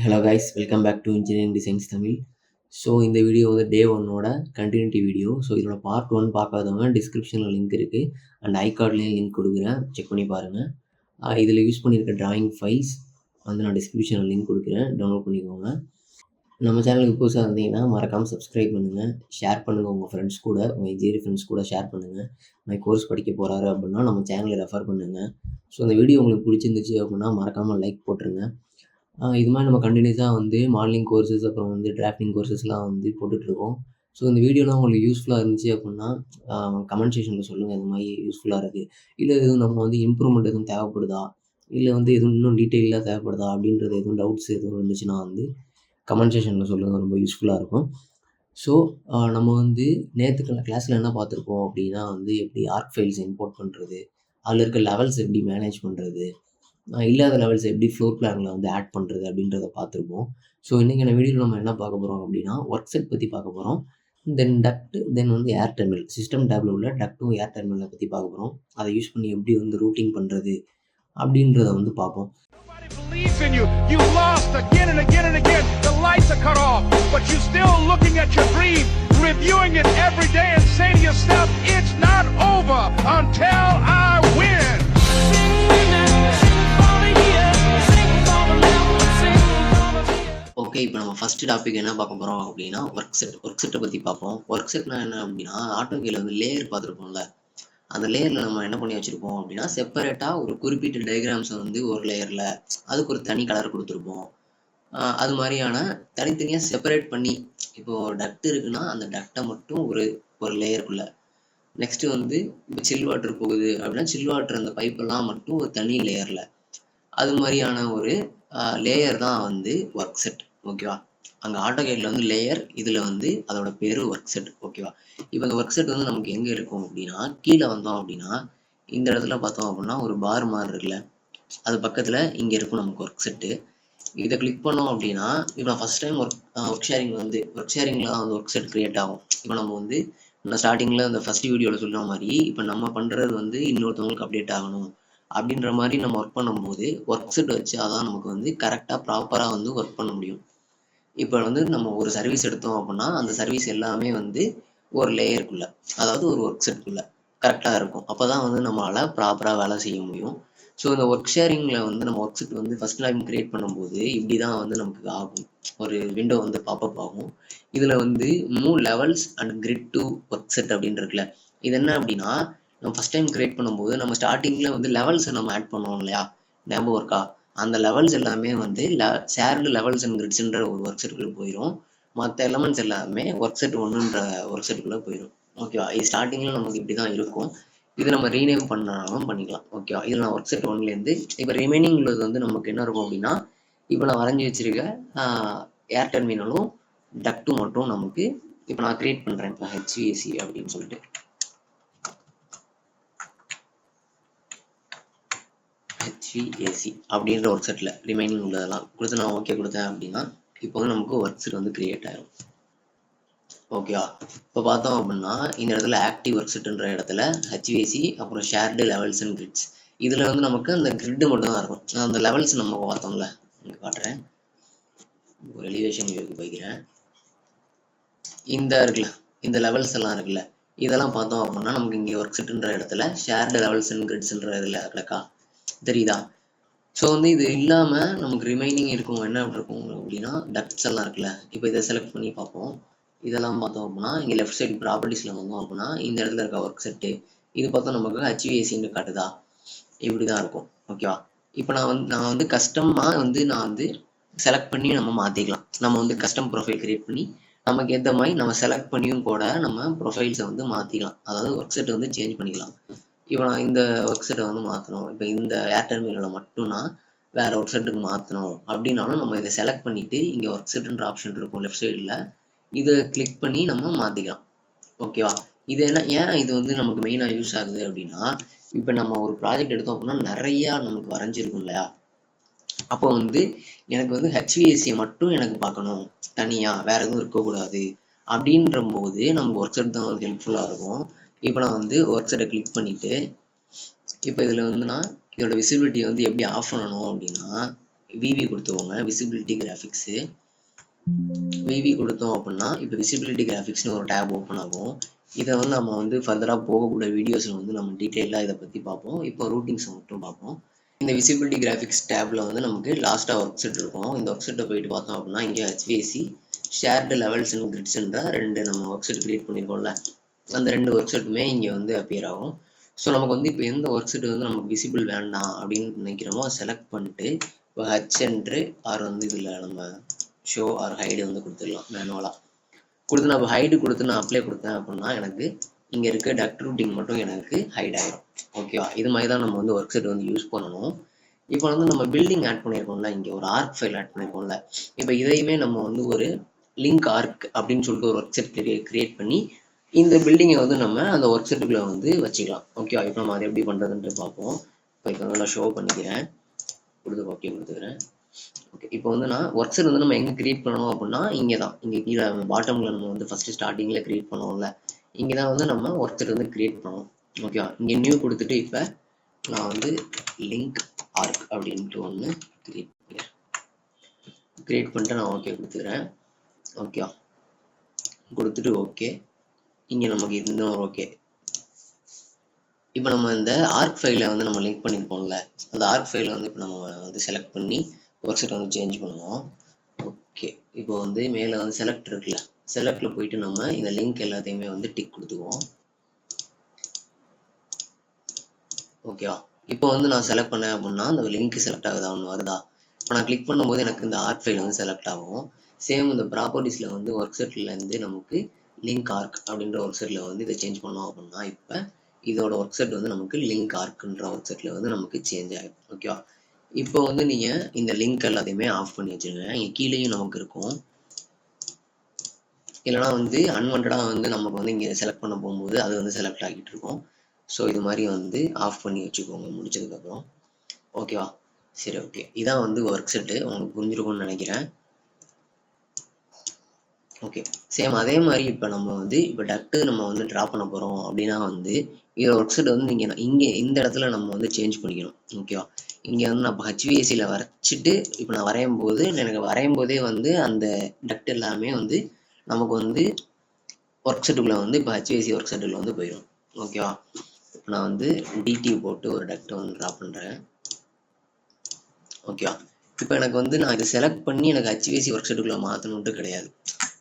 Hello guys, welcome back to engineering designs Tamil. So இந்த video வந்து day ஒன்னோட continuity video. So இதோட part 1 பார்க்காதவங்க டிஸ்கிரிப்ஷனில் லிங்க் இருக்குது அண்ட் ஐகார்ட்லேயும் லிங்க் கொடுக்குறேன், செக் பண்ணி பாருங்கள். இதில் யூஸ் பண்ணியிருக்க டிராயிங் ஃபைல்ஸ் வந்து நான் டிஸ்கிரிப்ஷனில் லிங்க் கொடுக்குறேன், டவுன்லோட் பண்ணிக்கோங்க. நம்ம சேனலுக்கு புதுசாக இருந்தீங்கன்னா மறக்காமல் சப்ஸ்கிரைப் பண்ணுங்கள், ஷேர் பண்ணுங்கள் உங்கள் ஃப்ரெண்ட்ஸ் கூட, உங்கள் இன்ஜினியரிங் ஃப்ரெண்ட்ஸ் கூட ஷேர் பண்ணுங்கள். நான் கோர்ஸ் படிக்க போகிறாரு அப்படின்னா நம்ம சேனலை ரெஃபர் பண்ணுங்கள். ஸோ இந்த வீடியோ உங்களுக்கு பிடிச்சிருந்துச்சு அப்படின்னா மறக்காமல் லைக் போட்டுருங்க. இது மாதிரி நம்ம கண்டினியூஸாக வந்து மாடலிங் கோர்சஸ் அப்புறம் வந்து டிராஃப்டிங் கோர்சஸ்லாம் வந்து போட்டுட்ருக்கோம். ஸோ இந்த வீடியோலாம் உங்களுக்கு யூஸ்ஃபுல்லாக இருந்துச்சு அப்படின்னா கமெண்ட் செக்ஷனில் சொல்லுங்கள், இந்த மாதிரி யூஸ்ஃபுல்லாக இருக்குது, இல்லை எதுவும் நம்ம வந்து இம்ப்ரூவ்மெண்ட் எதுவும் தேவைப்படுதா, இல்லை வந்து எதுவும் இன்னும் டீட்டெயிலாக தேவைப்படுதா அப்படின்றது எதுவும் டவுட்ஸ் எதுவும் இருந்துச்சுன்னா வந்து கமெண்ட் செக்ஷனில் சொல்லுங்கள், ரொம்ப யூஸ்ஃபுல்லாக இருக்கும். ஸோ நம்ம வந்து நேற்று கிளாஸில் என்ன பார்த்துருப்போம் அப்படின்னா வந்து எப்படி ஆர்க் ஃபைல்ஸ் இம்போர்ட் பண்ணுறது, அதில் இருக்க லெவல்ஸ் எப்படி மேனேஜ் பண்ணுறது, இல்லாத லெவல்ஸ் எப்படி ஃப்ளோர் பிளானில் வந்து ஆட் பண்ணுறது அப்படின்றத பார்த்துருப்போம். ஸோ இன்றைக்கான வீடியோவில் நம்ம என்ன பார்க்க போகிறோம் அப்படின்னா ஒர்க் செட் பற்றி பார்க்க போகிறோம். தென் டக்ட், தென் வந்து ஏர் டெர்மினல், சிஸ்டம் டேபில் உள்ள டக்ட்டும் ஏர் டெர்மினலை பற்றி பார்க்க போகிறோம். அதை யூஸ் பண்ணி எப்படி வந்து ரூட்டிங் பண்ணுறது அப்படின்றத வந்து பார்ப்போம். Believes in you. You lost again and again and again. The lights are cut off, but you're still looking at your dream, reviewing it every day and saying to yourself, it's not over until I win. Okay, இப்போ நம்ம first topic என்ன பார்க்க போகிறோம் அப்படின்னா work செட்டை பற்றி பார்ப்போம். Work செட்னா என்ன அப்படின்னா ஆட்டோகேல வந்து லேயர் பார்த்துருப்போம்ல, அந்த லேயரில் நம்ம என்ன பண்ணி வச்சுருப்போம் அப்படின்னா செப்பரேட்டாக ஒரு குறிப்பிட்ட டயக்ராம்ஸை வந்து ஒரு லேயரில் அதுக்கு ஒரு தனி கலர் கொடுத்துருப்போம். அது மாதிரியான தனித்தனியாக செப்பரேட் பண்ணி, இப்போது டக்ட் இருக்குன்னா அந்த டக்டை மட்டும் ஒரு லேயருக்குள்ளே, நெக்ஸ்ட்டு வந்து இப்போ சில் வாட்டர் போகுது அப்படின்னா சில் வாட்டர் அந்த பைப்பெல்லாம் மட்டும் ஒரு தனி லேயரில், அது மாதிரியான ஒரு லேயர் தான் வந்து ஒர்க் செட். ஓகேவா, அங்கே ஆட்டோகேட்டில் வந்து லேயர், இதில் வந்து அதோட பேர் ஒர்க் செட். ஓகேவா, இப்போ இந்த ஒர்க் செட் வந்து நமக்கு எங்கே இருக்கும் அப்படின்னா கீழே வந்தோம் அப்படின்னா இந்த இடத்துல பார்த்தோம் அப்படின்னா ஒரு பார் மாதிரி இருக்குல்ல, அது பக்கத்தில் இங்கே இருக்கும் நமக்கு ஒர்க் செட்டு. இதை கிளிக் பண்ணோம் அப்படின்னா இப்போ நான் ஃபஸ்ட் டைம் ஒர்க் ஷேரிங்கில் வந்து ஒர்க் செட் க்ரியேட் ஆகும். இப்போ நம்ம வந்து நான் ஸ்டார்டிங்கில் அந்த ஃபஸ்ட் வீடியோவில் சொல்கிற மாதிரி இப்போ நம்ம பண்ணுறது வந்து இன்னொருத்தவங்களுக்கு அப்டேட் ஆகணும் அப்படின்ற மாதிரி நம்ம ஒர்க் பண்ணும்போது ஒர்க் செட் வச்சு அதான் நமக்கு வந்து கரெக்டாக ப்ராப்பராக வந்து ஒர்க் பண்ண முடியும். இப்போ வந்து நம்ம ஒரு சர்வீஸ் எடுத்தோம் அப்படின்னா அந்த சர்வீஸ் எல்லாமே வந்து ஒரு லேயருக்குள்ளே, அதாவது ஒரு ஒர்க் செட்டுக்குள்ளே கரெக்டாக இருக்கும். அப்போ தான் வந்து நம்மளால் ப்ராப்பராக வேலை செய்ய முடியும். ஸோ இந்த ஒர்க் ஷேரிங்கில் வந்து நம்ம ஒர்க் செட் வந்து ஃபஸ்ட் டைம் க்ரியேட் பண்ணும்போது இப்படி தான் வந்து நமக்கு ஆகும், ஒரு விண்டோ வந்து பாப்பப் ஆகும். இதில் வந்து levels and grid to work set அப்படின்னு இருக்குல்ல, இது என்ன அப்படின்னா நம்ம ஃபஸ்ட் டைம் க்ரியேட் பண்ணும்போது நம்ம ஸ்டார்டிங்கில் வந்து லெவல்ஸை நம்ம ஆட் பண்ணுவோம் இல்லையா, ஞாபகம் இருக்கா, அந்த லெவல்ஸ் எல்லாமே வந்து ஷேர்டு லெவல்ஸ் அண்ட் கிரிட்ஸ்ன்ற ஒரு ஒர்க் செட்டுக்குள்ளே போயிடும். மற்ற எலமெண்ட்ஸ் எல்லாமே ஒர்க் செட் ஒன்றுன்ற ஒர்க் செட்டுக்குள்ளே போயிடும். ஓகேவா, இது ஸ்டார்டிங்கில் நமக்கு இப்படி தான் இருக்கும். இது நம்ம ரீநேம் பண்ணாலும் பண்ணிக்கலாம். ஓகேவா, இதில் நான் ஒர்க் செட் ஒன்லேருந்து இப்போ ரிமைனிங் உள்ளது வந்து நமக்கு என்ன இருக்கும் அப்படின்னா இப்போ நான் வரைஞ்சி வச்சிருக்க ஏர் டெர்மினலும் டக்டும் மட்டும் நமக்கு இப்போ நான் கிரியேட் பண்ணுறேன். இப்போ HVAC அப்படின்னு சொல்லிட்டு HVAC அப்படின்ற ஒர்க் செட்டில் ரிமைனிங் உள்ளதெல்லாம் கொடுத்து நான் ஓகே கொடுத்தேன் அப்படின்னா இப்போ வந்து நமக்கு ஒர்க் செட் வந்து கிரியேட் ஆகிடும். ஓகேவா, இப்போ பார்த்தோம் அப்படின்னா இந்த இடத்துல ஆக்டிவ் ஒர்க் செட்டுன்ற இடத்துல HVAC அப்புறம் ஷேர்டு லெவல்ஸ் அண்ட் கிரிட்ஸ், இதில் வந்து நமக்கு அந்த கிரிட்டு மட்டும் தான் இருக்கும். அந்த லெவல்ஸ் நம்ம பார்த்தோம்ல, இங்கே காட்டுறேன், ஒரு எலிவேஷன் வியூக்கு போய்க்கிறேன். இந்த இருக்குல்ல, இந்த லெவல்ஸ் எல்லாம் இருக்குல்ல, இதெல்லாம் பார்த்தோம் அப்படின்னா நமக்கு இங்கே ஒர்க் செட்டுன்ற இடத்துல ஷேர்டு லெவல்ஸ் அண்ட் கிரிட்ஸ்ன்ற இதில் இருக்கா தெரியுதா. ஸோ வந்து இது இல்லாமல் நமக்கு ரிமைனிங் இருக்கும் என்ன இருக்கும் அப்படின்னா டக்ட்ஸ் எல்லாம் இருக்குல்ல. இப்போ இதை செலக்ட் பண்ணி பார்ப்போம். இதெல்லாம் பார்த்தோம் அப்படின்னா இங்கே லெஃப்ட் சைடு ப்ராப்பர்ட்டிஸில் வந்தோம் அப்படின்னா இந்த இடத்துல இருக்க ஒர்க் செட்டு இது பார்த்தா நமக்கு HVACன்னு காட்டுதா, இப்படி தான் இருக்கும். ஓகேவா, இப்போ நான் வந்து கஸ்டமாக வந்து நான் வந்து செலக்ட் பண்ணி நம்ம மாற்றிக்கலாம். நம்ம வந்து கஸ்டம் ப்ரொஃபைல் கிரியேட் பண்ணி நமக்கு ஏற்ற மாதிரி நம்ம செலக்ட் பண்ணியும் கூட நம்ம ப்ரொஃபைல்ஸை வந்து மாற்றிக்கலாம், அதாவது ஒர்க் செட்டை வந்து சேஞ்ச் பண்ணிக்கலாம். இப்போ நான் இந்த ஒர்க் செட்டை வந்து மாற்றணும், இப்போ இந்த ஏர் டெர்மினலில் மட்டும் நான் வேறு ஒர்க் செட்டுக்கு மாற்றணும் அப்படின்னாலும் நம்ம இதை செலக்ட் பண்ணிவிட்டு இங்கே ஒர்க் செட்டுன்ற ஆப்ஷன் இருக்கும் லெஃப்ட் சைடில், இதை கிளிக் பண்ணி நம்ம மாற்றிக்கலாம். ஓகேவா, இது ஏன் இது வந்து நமக்கு மெயினாக யூஸ் ஆகுது அப்படின்னா இப்போ நம்ம ஒரு ப்ராஜெக்ட் எடுத்தோம் அப்படின்னா நிறையா நமக்கு வரைஞ்சிருக்கும் இல்லையா, அப்போ வந்து எனக்கு வந்து HVAC மட்டும் எனக்கு பார்க்கணும் தனியாக, வேறு எதுவும் இருக்கக்கூடாது அப்படின்ற போது நமக்கு ஒர்க் செட் தான் வந்து ஹெல்ப்ஃபுல்லாக இருக்கும். இப்போ நான் வந்து ஒர்க் செட்டை கிளிக் பண்ணிவிட்டு இப்போ இதில் வந்து நான் இதோட விசிபிலிட்டியை வந்து எப்படி ஆஃப் பண்ணணும் அப்படின்னா விவி கொடுத்துக்கோங்க, விசிபிலிட்டி கிராஃபிக்ஸு. விவி கொடுத்தோம் அப்படின்னா இப்போ விசிபிலிட்டி கிராஃபிக்ஸ்னு ஒரு டேப் ஓப்பன் ஆகும். இதை வந்து நம்ம வந்து ஃபர்தராக போகக்கூடிய வீடியோஸில் வந்து நம்ம டீட்டெயிலாக இதை பற்றி பார்ப்போம். இப்போ ரூட்டிங்ஸை மட்டும் பார்ப்போம். இந்த விசிபிலிட்டி கிராஃபிக்ஸ் டேப்பில் வந்து நமக்கு லாஸ்ட்டாக ஒர்க் செட் இருக்கும். இந்த ஒர்க் செட்டை போயிட்டு பார்த்தோம் அப்படின்னா இங்கே HVAC ஷேர்டு லெவல்ஸ் அண்ட் கிரிட்ஸ்ன்ற 2 நம்ம ஒர்க் செட் கிரியேட் பண்ணியிருக்கோம்ல, அந்த 2 ஒர்க் செட்டுமே இங்கே வந்து அப்பியர் ஆகும். ஸோ நமக்கு வந்து இப்போ எந்த ஒர்க் செட் வந்து நமக்கு விசிபிள் வேண்டாம் அப்படின்னு நினைக்கிறோமோ செலக்ட் பண்ணிட்டு இப்போ ஹெச்என்ட்ரு ஆர் வந்து இதில் நம்ம ஷோ ஆர் ஹைடு வந்து கொடுத்துடலாம். மேனுவலாக கொடுத்து நான் இப்போ ஹைடு கொடுத்து நான் அப்ளை கொடுத்தேன் அப்படின்னா எனக்கு இங்கே இருக்க டக்ட் ரூட்டிங் மட்டும் எனக்கு ஹைட் ஆகிடும். ஓகேவா, இது மாதிரி தான் நம்ம வந்து ஒர்க் செட் வந்து யூஸ் பண்ணணும். இப்போ வந்து நம்ம பில்டிங் ஆட் பண்ணியிருக்கோம்ல, இங்கே ஒரு ஆர்க் ஃபைல் ஆட் பண்ணியிருக்கோம்ல, இப்போ இதையுமே நம்ம வந்து ஒரு லிங்க் ஆர்க் அப்படின்னு சொல்லிட்டு ஒரு ஒர்க் செட் கிரியேட் பண்ணி இந்த பில்டிங்கை வந்து நம்ம அந்த ஒர்க் செட்டுக்குள்ளே வந்து வச்சுக்கலாம். ஓகேவா, இப்போ நம்ம அதை எப்படி பண்ணுறதுன்ட்டு பார்ப்போம். இப்போ நல்லா ஷோ பண்ணிக்கிறேன், கொடுத்து ஓகே கொடுத்துக்கிறேன். ஓகே, இப்போ வந்து நான் ஒர்க் செட் வந்து நம்ம எங்கே கிரியேட் பண்ணணும் அப்படின்னா இங்கே தான், இங்கே கீழே பாட்டமில் நம்ம வந்து ஃபஸ்ட்டு ஸ்டார்டிங்கில் கிரியேட் பண்ணுவோம்ல, இங்கே தான் வந்து நம்ம ஒர்க் செட் வந்து கிரியேட் பண்ணுவோம். ஓகேவா, இங்கே நியூ கொடுத்துட்டு இப்போ நான் வந்து லிங்க் ஆர்க் அப்படின்ட்டு ஒன்று கிரியேட் பண்ணிட்டு நான் ஓகே கொடுத்துக்கிறேன். ஓகேவா, கொடுத்துட்டு ஓகே, இங்கே நமக்கு இந்த ஒரு ஓகே. இப்போ நம்ம இந்த ஆர்க் ஃபைலை வந்து நம்ம லிங்க் பண்ணியிருப்போம்ல, அந்த ஆர்க் ஃபைலை வந்து இப்போ நம்ம வந்து செலக்ட் பண்ணி ஒர்க் செட் வந்து சேஞ்ச் பண்ணுவோம். ஓகே, இப்போ வந்து மேலே வந்து செலக்ட் இருக்குல்ல, செலக்டில் போயிட்டு நம்ம இந்த லிங்க் எல்லாத்தையுமே வந்து டிக் கொடுத்துக்குவோம். ஓகேவா, இப்போ வந்து நான் செலக்ட் பண்ணேன் அப்படின்னா அந்த லிங்க் செலக்ட் ஆகுதா ஒன்று வருதா. இப்போ நான் கிளிக் பண்ணும்போது எனக்கு இந்த ஆர்க் ஃபைல் வந்து செலக்ட் ஆகும். சேம் இந்த ப்ராப்பர்ட்டிஸில் வந்து ஒர்க் செட்லேருந்து நமக்கு லிங்க் ஆர்க் அப்படின்ற ஒர்க் செட்டில் வந்து இதை சேஞ்ச் பண்ணோம் அப்படின்னா இப்போ இதோட ஒர்க் செட் வந்து நமக்கு லிங்க் ஆர்க்குன்ற ஒர்க் செட்டில் வந்து நமக்கு சேஞ்ச் ஆகிடும். ஓகேவா, இப்போ வந்து நீங்கள் இந்த லிங்க் எல்லாத்தையுமே ஆஃப் பண்ணி வச்சுருங்க. இங்கே கீழேயும் நமக்கு இருக்கும், இல்லைனா வந்து அன்வான்டாக வந்து நமக்கு வந்து இங்கே செலக்ட் பண்ண போகும்போது அது வந்து செலக்ட் ஆகிட்டு இருக்கும். ஸோ இது மாதிரி வந்து ஆஃப் பண்ணி வச்சுக்கோங்க முடிச்சதுக்கப்புறம். ஓகேவா, சரி ஓகே, இதான் வந்து ஒர்க் செட்டு, உங்களுக்கு புரிஞ்சிருக்கும்னு நினைக்கிறேன். ஓகே, சேம் அதே மாதிரி இப்போ நம்ம வந்து இப்போ டக்ட்டு நம்ம வந்து ட்ரா பண்ண போகிறோம் அப்படின்னா வந்து இதோட ஒர்க் செட் வந்து நீங்கள் இங்கே இந்த இடத்துல நம்ம வந்து சேஞ்ச் பண்ணிக்கணும். ஓகேவா, இங்கே வந்து நான் இப்போ HVACயில் வரைச்சிட்டு இப்போ நான் வரையும் போது எனக்கு வரையும் போதே வந்து அந்த டக்ட் எல்லாமே வந்து நமக்கு வந்து ஒர்க் செட்டுக்குள்ளே வந்து இப்போ HVAC ஒர்க் செட்டுக்குள்ள வந்து போயிடும். ஓகேவா, இப்போ நான் வந்து DT போட்டு ஒரு டக்ட்டை வந்து ட்ரா பண்ணுறேன். ஓகேவா, இப்போ எனக்கு வந்து நான் இதை செலக்ட் பண்ணி எனக்கு HVAC ஒர்க் செட்டுக்குள்ளே மாற்றணுன்ட்டு கிடையாது.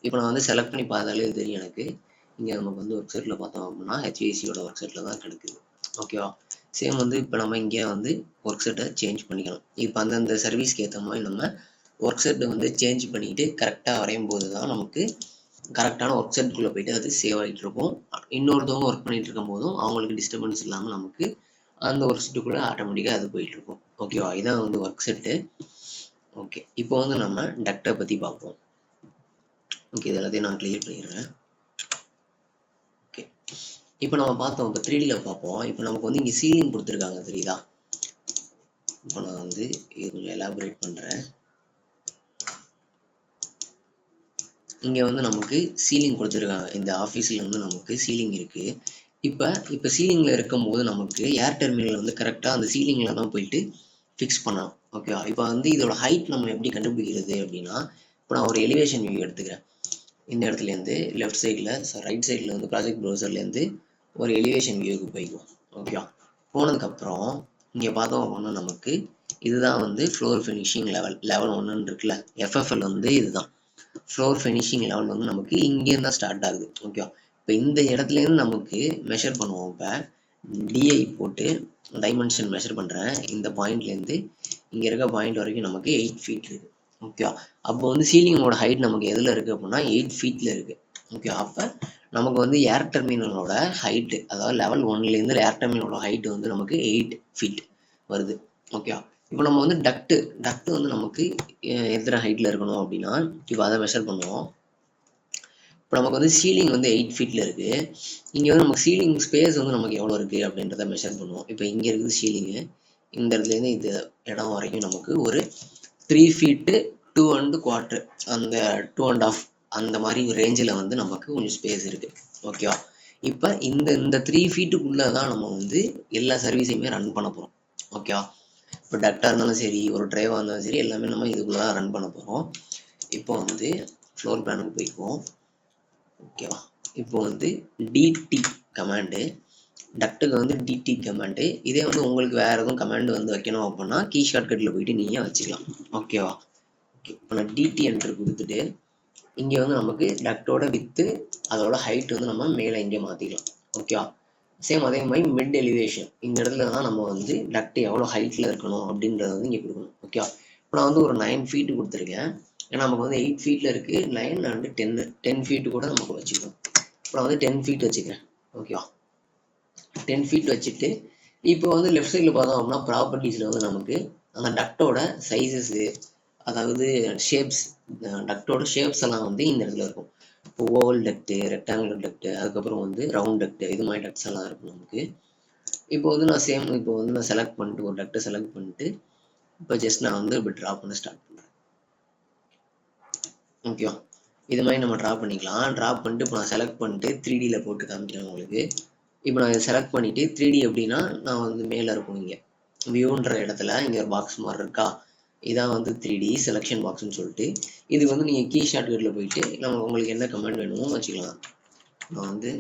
இப்போ நான் வந்து செலக்ட் பண்ணி பார்த்தாலே தெரியும் எனக்கு இங்கே நமக்கு வந்து ஒர்க் செட்டில் பார்த்தோம் அப்படின்னா HVACயோட ஒர்க் செட்டில் தான் கிடைக்குது. ஓகேவா, சேம் வந்து இப்போ நம்ம இங்கே வந்து ஒர்க் செட்டை சேஞ்ச் பண்ணிக்கலாம். இப்போ அந்தந்த சர்வீஸ்க்கு ஏற்ற மாதிரி நம்ம ஒர்க் செட்டை வந்து சேஞ்ச் பண்ணிட்டு கரெக்டாக வரையும் போது தான் நமக்கு கரெக்டான ஒர்க் செட்டுக்குள்ளே போயிட்டு அது சேவ் ஆகிட்டு இருக்கும். இன்னொருத்தவங்க ஒர்க் பண்ணிட்டு இருக்கும் போதும் அவங்களுக்கு டிஸ்டர்பன்ஸ் இல்லாமல் நமக்கு அந்த ஒர்க் செட்டுக்குள்ளே ஆட்டோமேட்டிக்காக அது போயிட்டு இருக்கும். ஓகேவா, இதான் வந்து ஒர்க் செட்டு. ஓகே, இப்போ வந்து நம்ம டக்டை பற்றி பார்ப்போம். ஓகே, இது எல்லாத்தையும் நான் கிளியர் பண்ணிடுறேன். ஓகே, இப்போ நம்ம பார்த்தோம், இப்போ 3Dல பார்ப்போம். இப்போ நமக்கு வந்து இங்கே சீலிங் கொடுத்துருக்காங்க தெரியுதா. இப்போ நான் வந்து இது கொஞ்சம் எலாபரேட் பண்ணுறேன். இங்கே வந்து நமக்கு சீலிங் கொடுத்துருக்காங்க, இந்த ஆஃபீஸில் வந்து நமக்கு சீலிங் இருக்குது. இப்போ சீலிங்கில் இருக்கும்போது நமக்கு ஏர் டெர்மினல் வந்து கரெக்டாக அந்த சீலிங்கில் தான் போயிட்டு ஃபிக்ஸ் பண்ணலாம். ஓகேவா, இப்போ வந்து இதோட ஹைட் நம்ம எப்படி கண்டுபிடிக்கிறது அப்படின்னா இப்போ நான் ஒரு எலிவேஷன் வியூ எடுத்துக்கிறேன். இந்த இடத்துலேருந்து லெஃப்ட் சைடில் ரைட் சைடில் வந்து ப்ராஜெக்ட் ப்ரௌசர்லேருந்து ஒரு எலிவேஷன் வியூவுக்கு போய்க்குவோம். ஓகேவா, போனதுக்கப்புறம் இங்கே பார்த்தோம் அப்படின்னா நமக்கு இதுதான் வந்து ஃப்ளோர் ஃபினிஷிங் லெவல் 1 இருக்குல்ல, FFL வந்து இதுதான் ஃப்ளோர் ஃபினிஷிங் லெவல் வந்து நமக்கு இங்கேருந்து தான் ஸ்டார்ட் ஆகுது. ஓகேவா, இப்போ இந்த இடத்துலேருந்து நமக்கு மெஷர் பண்ணுவோம். இப்போ DI போட்டு டைமென்ஷன் மெஷர் பண்ணுறேன். இந்த பாயிண்ட்லேருந்து இங்கே இருக்க பாயிண்ட் வரைக்கும் நமக்கு 8 ஃபீட் இருக்குது. ஓகேவா, அப்போ வந்து சீலிங்கோட ஹைட் நமக்கு எதில் இருக்குது அப்படின்னா 8 ஃபீட்டில் இருக்குது. ஓகே, அப்போ நமக்கு வந்து ஏர் டெர்மினலோட ஹைட்டு, அதாவது லெவல் 1லேருந்து ஏர் டெர்மினலோட ஹைட்டு வந்து நமக்கு 8 ஃபீட் வருது. ஓகேவா, இப்போ நம்ம வந்து டக்ட் வந்து நமக்கு எத்தனை ஹைட்டில் இருக்கணும் அப்படின்னா இப்போ அதை மெஷர் பண்ணுவோம். இப்போ நமக்கு வந்து சீலிங் வந்து 8 ஃபீட்டில் இருக்குது. இங்கே வந்து நமக்கு சீலிங் ஸ்பேஸ் வந்து நமக்கு எவ்வளோ இருக்குது அப்படின்றத மெஷர் பண்ணுவோம். இப்போ இங்கே இருக்குது சீலிங்கு, இந்த இடத்துலேருந்து இந்த இடம் வரைக்கும் நமக்கு ஒரு 3 ஃபீட்டு 2 1/4 அந்த 2 1/2 அந்த மாதிரி ரேஞ்சில் வந்து நமக்கு கொஞ்சம் ஸ்பேஸ் இருக்குது. ஓகேவா, இப்போ இந்த 3 ஃபீட்டுக்குள்ளே தான் நம்ம வந்து எல்லா சர்வீஸையுமே ரன் பண்ண போகிறோம். ஓகேவா, இப்போ டக்டாக இருந்தாலும் சரி, ஒரு ட்ரைவாக இருந்தாலும் சரி, எல்லாமே நம்ம இதுக்குள்ளே தான் ரன் பண்ண போகிறோம். இப்போ வந்து ஃப்ளோர் பிளானுக்கு போய்க்குவோம். ஓகேவா? இப்போ வந்து டிடி கமாண்டு, டக்டுக்கு வந்து டிடி கமாண்டு. இதே வந்து உங்களுக்கு வேறு எதுவும் கமாண்டு வந்து வைக்கணும் அப்படின்னா கீ ஷார்ட்கட்டில் போயிட்டு நீங்கள் வச்சுக்கலாம். ஓகேவா? ஓகே, இப்போ நான் டிடி என்ட்ரு கொடுத்துட்டு இங்கே வந்து நமக்கு டக்டோட வித்து அதோட ஹைட் வந்து நம்ம மேலே இங்கே மாற்றிக்கலாம். ஓகேவா? சேம் அதே மாதிரி மிட் எலிவேஷன் இந்த இடத்துல தான் நம்ம வந்து டக்ட் எவ்வளோ ஹைட்டில் இருக்கணும் அப்படின்றத வந்து இங்கே கொடுக்கணும். ஓகேவா? இப்போ நான் வந்து ஒரு 9 ஃபீட்டு கொடுத்துருக்கேன். ஏன்னா நமக்கு வந்து 8 ஃபீட்டில் இருக்குது, 9 அண்டு 10 ஃபீட்டு கூட நமக்கு வச்சுக்கணும். இப்போ நான் வந்து 10 ஃபீட் வச்சுக்கிறேன். ஓகேவா? 10 ஃபீட் வச்சுட்டு இப்போ வந்து லெஃப்ட் சைடில் பார்த்தோம் அப்படின்னா ப்ராப்பர்ட்டிஸில் வந்து நமக்கு அந்த டக்டோட சைஸஸ்ஸு, அதாவது ஷேப்ஸ், டக்டோட ஷேப்ஸ் எல்லாம் வந்து இந்த இடத்துல இருக்கும். இப்போ ஓவல் டக்ட்டு, ரெக்டாங்குலர் டக்ட்டு, அதுக்கப்புறம் வந்து ரவுண்ட் டக்ட்டு, இது மாதிரி டக்ட்ஸ் எல்லாம் இருக்கும் நமக்கு. இப்போ வந்து நான் செலக்ட் பண்ணிட்டு ஒரு டக்ட்டை செலக்ட் பண்ணிட்டு இப்போ ஜஸ்ட் நான் வந்து இப்போ ட்ரா பண்ண ஸ்டார்ட் பண்ணுறேன். ஓகேவா? இது மாதிரி நம்ம ட்ரா பண்ணிக்கலாம். ட்ரா பண்ணிட்டு இப்போ நான் செலக்ட் பண்ணிட்டு 3Dயில் போட்டு காமிக்கிறேன் உங்களுக்கு. இப்போ நான் இதை செலக்ட் பண்ணிவிட்டு 3D எப்படின்னா நான் வந்து மேலே இருக்கும் இங்கே வியூன்ற இடத்துல இங்கே ஒரு பாக்ஸ் மாதிரி இருக்கா, இதான் வந்து 3D செலெக்ஷன் பாக்ஸ்ன்னு சொல்லிட்டு. இதுக்கு வந்து நீங்கள் கீ ஷார்ட்கட்டில் போயிட்டு நம்ம உங்களுக்கு என்ன கமெண்ட் வேணுமோ வச்சுக்கலாம். நான் வந்து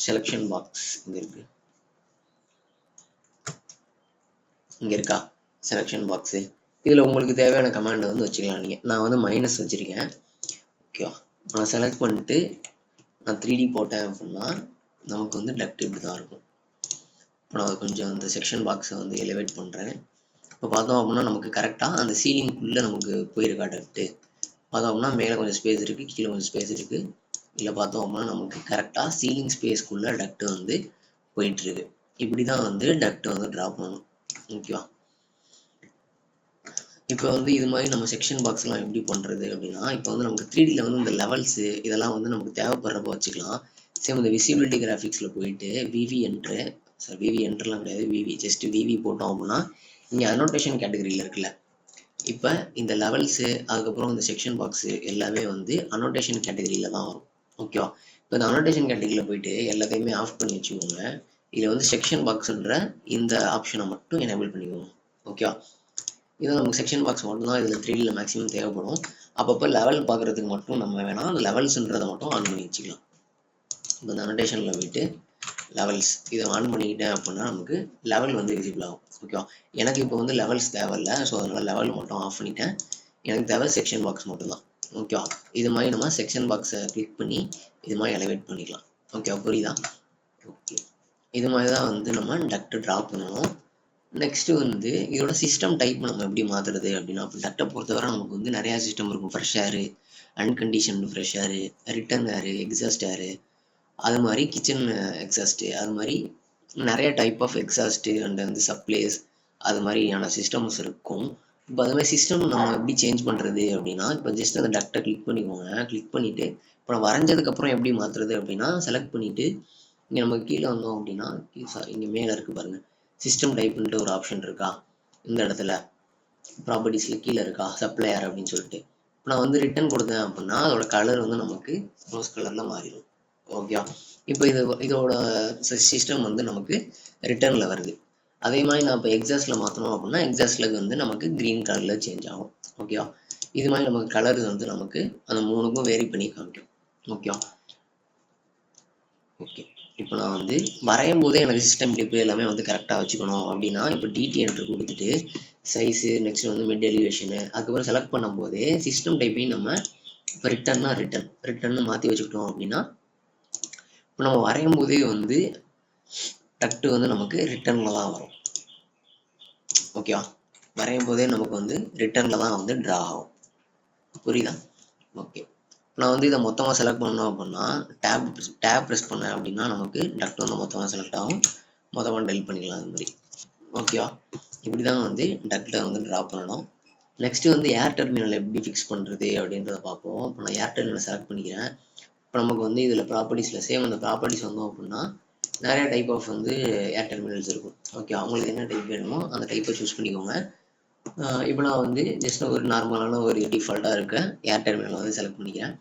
செலெக்ஷன் பாக்ஸ் இங்கே இருக்குது, இங்கே இருக்கா செலெக்ஷன் பாக்ஸு. இதில் உங்களுக்கு தேவையான கமாண்டை வந்து வச்சுக்கலாம் நீங்கள். நான் வந்து மைனஸ் வச்சுருக்கேன். ஓகேவா? நான் செலக்ட் பண்ணிட்டு நான் 3D போட்டேன் அப்படின்னா நமக்கு வந்து டக்ட் இப்படி தான் இருக்கும். இப்போ நான் கொஞ்சம் அந்த செக்ஷன் பாக்ஸை வந்து எலிவேட் பண்ணுறேன். இப்போ பார்த்தோம் அப்படின்னா நமக்கு கரெக்டாக அந்த சீலிங்குள்ளே நமக்கு போயிருக்கா டக்ட்டு. பார்த்தோம் அப்படின்னா மேலே கொஞ்சம் ஸ்பேஸ் இருக்குது, கீழே கொஞ்சம் ஸ்பேஸ் இருக்குது. இல்லை பார்த்தோம் அப்படின்னா நமக்கு கரெக்டாக சீலிங் ஸ்பேஸ்க்குள்ளே டக்ட்டு வந்து போயிட்டுருக்கு. இப்படி தான் வந்து டக்ட்டை வந்து ட்ரா பண்ணணும். ஓகேவா? இப்போ வந்து இது மாதிரி நம்ம செக்ஷன் பாக்ஸ்லாம் எப்படி பண்ணுறது அப்படின்னா, இப்போ வந்து நமக்கு 3Dயில் வந்து இந்த லெவல்ஸு இதெல்லாம் வந்து நமக்கு தேவைப்படுறப்ப வச்சுக்கலாம். சேம் இந்த விசிபிலிட்டி கிராஃபிக்ஸில் போயிட்டு விவி என்ட்ரெலாம் கிடையாது, ஜஸ்ட் விவி போட்டோம் அப்படின்னா இங்கே அனோட்டேஷன் கேட்டகரியில் இருக்குல்ல, இப்போ இந்த லெவல்ஸு அதுக்கப்புறம் இந்த செக்ஷன் பாக்ஸு எல்லாமே வந்து அனோட்டேஷன் கேட்டகரியில் தான் வரும். ஓகேவா? இப்போ இந்த அனோட்டேஷன் கேட்டகரியில் போயிட்டு எல்லாத்தையுமே ஆஃப் பண்ணி வச்சுக்கோங்க. இதில் வந்து செக்ஷன் பாக்ஸுன்ற இந்த ஆப்ஷனை மட்டும் எனேபிள் பண்ணிக்கோங்க. ஓகேவா? இது நமக்கு செக்ஷன் பாக்ஸ் மட்டும் தான் இதில் 3Dயில் மேக்ஸிமம் தேவைப்படும். அப்பப்போ லெவல் பார்க்குறதுக்கு மட்டும் நம்ம வேணால் அந்த லெவல்ஸுன்றதை மட்டும் ஆன் பண்ணி வச்சுக்கலாம். இப்போ இந்த அனோட்டேஷனில் போயிட்டு லெவல்ஸ் இதை ஆன் பண்ணிக்கிட்டேன் அப்படின்னா நமக்கு லெவல் வந்து விசிபிள் ஆகும். ஓகேவா? எனக்கு இப்போ வந்து லெவல்ஸ் தேவையில்லை, ஸோ அதனால் லெவல் மட்டும் ஆஃப் பண்ணிட்டேன். எனக்கு தேவை செக்ஷன் பாக்ஸ் மட்டும்தான். ஓகேவா? இது மாதிரி நம்ம செக்ஷன் பாக்ஸை கிளிக் பண்ணி இது மாதிரி எலிவேட் பண்ணிக்கலாம். ஓகேவா? புரியுதா? ஓகே, இது மாதிரி தான் வந்து நம்ம டக்ட் ட்ரா பண்ணணும். நெக்ஸ்ட்டு வந்து இதோட சிஸ்டம் டைப் நம்ம எப்படி மாற்றுறது அப்படின்னா, இப்போ டக்டை பொறுத்தவரை நமக்கு வந்து நிறையா சிஸ்டம் இருக்கும். ஃப்ரெஷ் ஏரு, அன்கண்டிஷன்டு ஃப்ரெஷ் ஏரு, ரிட்டர்ன் ஏரு, எக்ஸாஸ்ட் ஏரு, அது மாதிரி கிச்சன் எக்ஸாஸ்ட்டு, அது மாதிரி நிறைய டைப் ஆஃப் எக்ஸாஸ்ட்டு அண்ட் வந்து சப்ளேஸ், அது மாதிரியான சிஸ்டம்ஸ் இருக்கும். இப்போ அது மாதிரி சிஸ்டம் நம்ம எப்படி சேஞ்ச் பண்ணுறது அப்படின்னா, இப்போ ஜஸ்ட் அந்த டக்டை கிளிக் பண்ணிக்கோங்க. கிளிக் பண்ணிவிட்டு இப்போ நான் வரைஞ்சதுக்கப்புறம் எப்படி மாற்றுறது அப்படின்னா, செலக்ட் பண்ணிவிட்டு இங்கே நம்ம கீழே வந்தோம் அப்படின்னா, இங்கே மேலே இருக்குது பாருங்கள், சிஸ்டம் டைப்புன்ட்டு ஒரு ஆப்ஷன் இருக்கா, இந்த இடத்துல ப்ராப்பர்ட்டிஸில் கீழே இருக்கா சப்ளையர் அப்படின்னு சொல்லிட்டு. இப்போ நான் வந்து ரிட்டர்ன் கொடுத்தேன் அப்படின்னா அதோட கலர் வந்து நமக்கு ரோஸ் கலரில் மாறிடும். ஓகேவா? இப்போ இதோட சிஸ்டம் வந்து நமக்கு ரிட்டர்னில் வருது. அதே மாதிரி நான் இப்போ எக்ஸாஸ்டில் மாற்றணும் அப்படின்னா எக்ஸாஸ்டில் வந்து நமக்கு க்ரீன் கலரில் சேஞ்ச் ஆகும். ஓகேவா? இது மாதிரி நமக்கு கலர் வந்து நமக்கு அந்த 3க்கும் வேரி பண்ணி காமிக்கும். ஓகேவா? ஓகே, இப்போ நான் வந்து வரையும் போதே எனக்கு சிஸ்டம் டைப்பு எல்லாமே வந்து கரெக்டாக வச்சுக்கணும் அப்படின்னா இப்போ டிடி என்ட்ரு கொடுத்துட்டு சைஸு, நெக்ஸ்ட் வந்து மிட் எலிவேஷனு, அதுக்கப்புறம் செலக்ட் பண்ணும் போதே சிஸ்டம் டைப்பையும் நம்ம இப்போ ரிட்டர்ன்னு மாற்றி வச்சுக்கிட்டோம் அப்படின்னா இப்போ நம்ம வரையும் போதே வந்து டக்ட்டு வந்து நமக்கு ரிட்டர்னில் தான் வரும். ஓகேவா? வரையும் போதே நமக்கு வந்து ரிட்டர்னில் தான் வந்து ட்ரா ஆகும். புரியுதா? ஓகே, நான் வந்து இதை மொத்தமாக செலக்ட் பண்ணோம் அப்படின்னா டேப் ப்ரெஸ் பண்ணேன் அப்படின்னா நமக்கு டக்ட் வந்து மொத்தமாக செலக்ட் ஆகும். மொத்தமாக டெலிட் பண்ணிக்கலாம் அது மாதிரி. ஓகேவா? இப்படி தான் வந்து டக்டை வந்து ட்ரா பண்ணணும். நெக்ஸ்ட்டு வந்து ஏர் டெர்மினல் எப்படி ஃபிக்ஸ் பண்ணுறது அப்படின்றத பார்ப்போம். இப்போ நான் ஏர் டெர்மினல் செலக்ட் பண்ணிக்கிறேன். இப்போ நமக்கு வந்து இதில் ப்ராப்பர்ட்டிஸில் சேம் அந்த ப்ராப்பர்ட்டிஸ் வந்தோம் அப்படின்னா நிறைய டைப் ஆஃப் வந்து ஏர் டெர்மினல்ஸ் இருக்கும். ஓகே, அவங்களுக்கு என்ன டைப் வேணுமோ அந்த டைப்பை சூஸ் பண்ணிக்கோங்க. இப்போ நான் வந்து ஜஸ்ட் ஒரு நார்மலான ஒரு டிஃபால்ட்டாக இருக்க ஏர் டெர்மினல் வந்து செலக்ட் பண்ணிக்கிறேன்.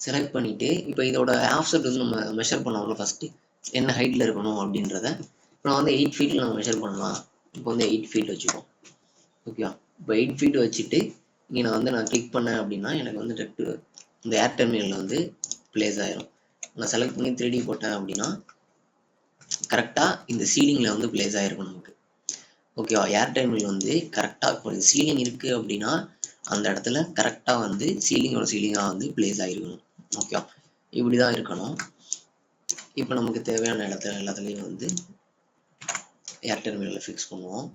செலக்ட் பண்ணிவிட்டு இப்போ இதோட ஆஃப்செட் வந்து நம்ம மெஷர் பண்ணுவோம்ல ஃபஸ்ட்டு என்ன ஹைட்டில் இருக்கணும் அப்படின்றத இப்போ நான் வந்து 8 ஃபீட்டில் நம்ம மெஷர் பண்ணலாம். இப்போ வந்து 8 ஃபீட் வச்சுக்கோம். ஓகேவா? இப்போ 8 ஃபீட் வச்சுட்டு இங்கே நான் கிளிக் பண்ணேன் அப்படின்னா எனக்கு வந்து டெக்ட் இந்த ஏர் டெர்மினலில் வந்து பிளேஸ் ஆயிரும். நான் செலக்ட் பண்ணி 3D போட்டேன் அப்படின்னா கரெக்டாக இந்த சீலிங்கில் வந்து பிளேஸ் ஆகிருக்கும் நமக்கு. ஓகேவா? ஏர் டெர்மினல் வந்து கரெக்டாக இப்போ சீலிங் இருக்குது அப்படின்னா அந்த இடத்துல கரெக்டாக வந்து சீலிங்காக வந்து பிளேஸ் ஆகிருக்கணும். ஓகேவா? இப்படி தான் இருக்கணும். இப்போ நமக்கு தேவையான இடத்துல எல்லாத்துலேயும் வந்து ஏர் டெர்மினலை ஃபிக்ஸ் பண்ணுவோம்.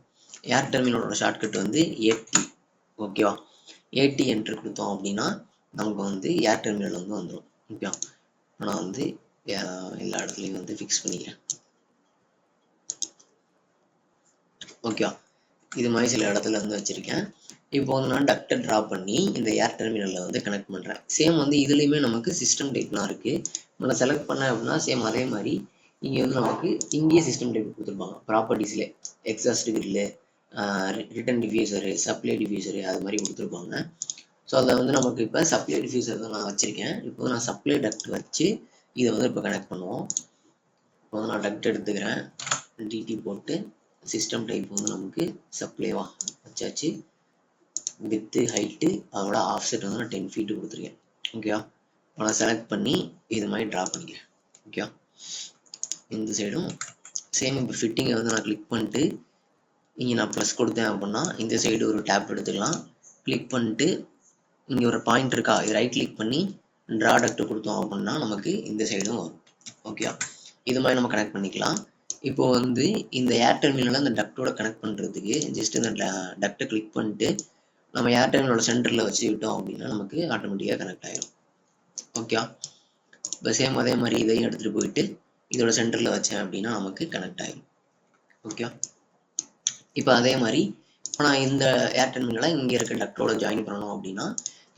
ஏர் டெர்மினலோட ஷார்ட்கட் வந்து ஏடி. ஓகேவா? ஏடி என்ட்ரு கொடுத்தோம் அப்படின்னா நமக்கு வந்து ஏர் டெர்மினல் வந்து வந்துடும். ஓகேவா? நான் வந்து எல்லா இடத்துலையும் வந்து ஃபிக்ஸ் பண்ணிக்கிறேன். ஓகேவா? இது மாதிரி சில இடத்துல வந்து வச்சுருக்கேன். இப்போ வந்து நான் டக்டை ட்ரா பண்ணி இந்த ஏர் டெர்மினலில் வந்து கனெக்ட் பண்ணுறேன். சேம் வந்து இதுலேயுமே நமக்கு சிஸ்டம் டைப்லாம் இருக்குது. நான் செலக்ட் பண்ணேன் அப்படின்னா சேம் அதே மாதிரி இங்கே வந்து நமக்கு இங்கேயே சிஸ்டம் டைப் கொடுத்துருப்பாங்க. ப்ராப்பர்ட்டிஸில் எக்ஸாஸ்ட் கிரில்லு, ரிட்டன் டிஃப்யூசரு, சப்ளை டிஃப்யூசரு அது மாதிரி கொடுத்துருப்பாங்க. ஸோ அதில் வந்து நமக்கு இப்போ சப்ளை டிஃப்யூசர் தான் நான் வச்சுருக்கேன். இப்போ நான் சப்ளை டக்ட் வச்சு இதை வந்து இப்போ கனெக்ட் பண்ணுவோம். இப்போ வந்து நான் டக்ட் எடுத்துக்கிறேன். டிடி போட்டு சிஸ்டம் டைப் வந்து நமக்கு சப்ளைவா வச்சாச்சு. வித்து ஹைட்டு அதோட ஆஃப்செட் வந்து நான் 10 ஃபீட்டு கொடுத்துருக்கேன். ஓகேவா? இப்போ நான் செலக்ட் பண்ணி இது மாதிரி ட்ரா பண்ணிக்கிறேன். ஓகேவா? இந்த சைடும் சேம். இப்போ ஃபிட்டிங்கை வந்து நான் கிளிக் பண்ணிட்டு இங்கே நான் ப்ரெஸ் கொடுத்தேன் அப்படின்னா இந்த சைடு ஒரு டேப் எடுத்துக்கலாம். கிளிக் பண்ணிட்டு இங்கே ஒரு பாயிண்ட் இருக்கா, இது ரைட் கிளிக் பண்ணி ட்ரா டக்ட் கொடுத்தோம் அப்படின்னா நமக்கு இந்த சைடும் வரும். ஓகேவா? இது மாதிரி நம்ம கனெக்ட் பண்ணிக்கலாம். இப்போ வந்து இந்த ஏர் டெர்மினலை அந்த டக்டோட கனெக்ட் பண்ணுறதுக்கு ஜஸ்ட் இந்த டக்டை கிளிக் பண்ணிட்டு நம்ம ஏர் டெர்மினலோட சென்டரில் வச்சு விட்டோம் அப்படின்னா நமக்கு ஆட்டோமேட்டிக்காக கனெக்ட் ஆகிடும். ஓகேவா? இப்போ சேம் அதே மாதிரி இதையும் எடுத்துகிட்டு போயிட்டு இதோட சென்டரில் வச்சேன் அப்படின்னா நமக்கு கனெக்ட் ஆகிடும். ஓகேவா? இப்போ அதே மாதிரி இப்போ நான் இந்த ஏர் டெர்மினலை இங்கே இருக்க டக்டோட ஜாயின் பண்ணணும் அப்படின்னா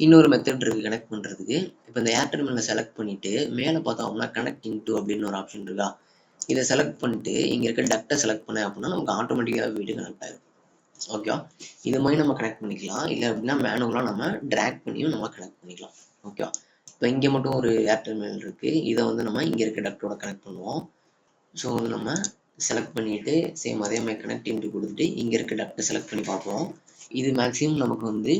இன்னொரு மெத்தட் இருக்குது கனெக்ட் பண்ணுறதுக்கு. இப்போ இந்த ஏர் டெர்மினலை செலக்ட் பண்ணிவிட்டு மேலே பார்த்தோம்னா கனெக்டிங் டு அப்படின்னு ஒரு ஆப்ஷன் இருக்கா, இதை செலக்ட் பண்ணிட்டு இங்கே இருக்க டக்டை செலக்ட் பண்ணேன் அப்படின்னா நமக்கு ஆட்டோமேட்டிக்காக வீடு கனெக்ட் ஆகிடும். ஓகேவா? இது மாதிரி நம்ம கனெக்ட் பண்ணிக்கலாம். இல்லை அப்படின்னா மேனுவலாக நம்ம ட்ராக் பண்ணியும் நம்ம கனெக்ட் பண்ணிக்கலாம். ஓகேவா? இப்போ இங்கே மட்டும் ஒரு ஏர் டெர்மினல் இருக்குது. இதை வந்து நம்ம இங்கே இருக்க டக்டோட கனெக்ட் பண்ணுவோம். ஸோ வந்து நம்ம செலக்ட் பண்ணிவிட்டு சேம் அதே மாதிரி கனெக்டிவிட்டி கொடுத்துட்டு இங்கே இருக்க டக்டை செலக்ட் பண்ணி பார்ப்போம். இது மேக்ஸிமம் நமக்கு வந்து